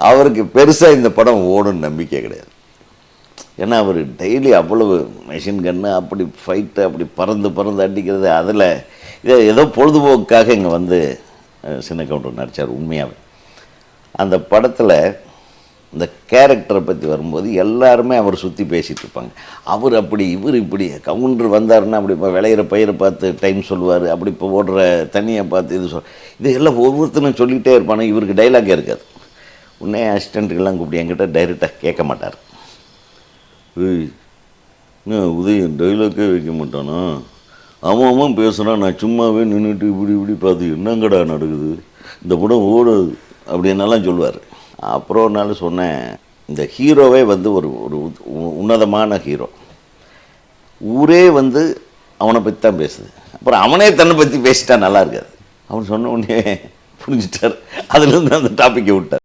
அவருக்கு பெருசாக இந்த படம் ஓடுன்னு நம்பிக்கை கிடையாது. ஏன்னா அவர் டெய்லி அவ்வளவு மெஷின் கன்று அப்படி ஃபைட்டு அப்படி பறந்து பறந்து அடிக்கிறது. அதில் இதை ஏதோ பொழுதுபோக்குக்காக இங்கே வந்து சின்ன கவுண்டர் நடித்தார். உண்மையாகவே அந்த படத்தில் இந்த கேரக்டரை பற்றி வரும்போது எல்லாருமே அவர் சுற்றி பேசிகிட்டு இருப்பாங்க. அவர் அப்படி இவர் இப்படி. கவுண்டர் வந்தாருன்னா அப்படி இப்போ விளையிற பயிரை பார்த்து டைம் சொல்லுவார், அப்படி இப்போ ஓடுற தண்ணியை பார்த்து இது எல்லாம் ஒவ்வொருத்தரும் சொல்லிகிட்டே இருப்பானே. இவருக்கு டைலாகே இருக்காது. உடனே அசிஸ்டண்ட்டுக்கெல்லாம் கூப்பிட்டு என்கிட்ட டைரெக்டாக கேட்க மாட்டார். உதயம் டைலாக்கே வைக்க மாட்டானா, அவன் பேசுகிறான், நான் சும்மாவே நின்றுட்டு இப்படி பார்த்து என்னங்கடா நடக்குது, இந்த படம் ஓடுது அப்படின்னெல்லாம் சொல்லுவார். அப்புறம் ஒரு நாள் சொன்னேன், இந்த ஹீரோவே வந்து ஒரு ஒரு உன்னதமான ஹீரோ. ஊரே வந்து அவனை பற்றி தான் பேசுது. அப்புறம் அவனே தன்னை பற்றி பேசிட்டா நல்லா இருக்காது. அவன் சொன்ன உடனே புரிஞ்சுட்டார். அதுலேருந்து அந்த டாப்பிக்கை விட்டார்.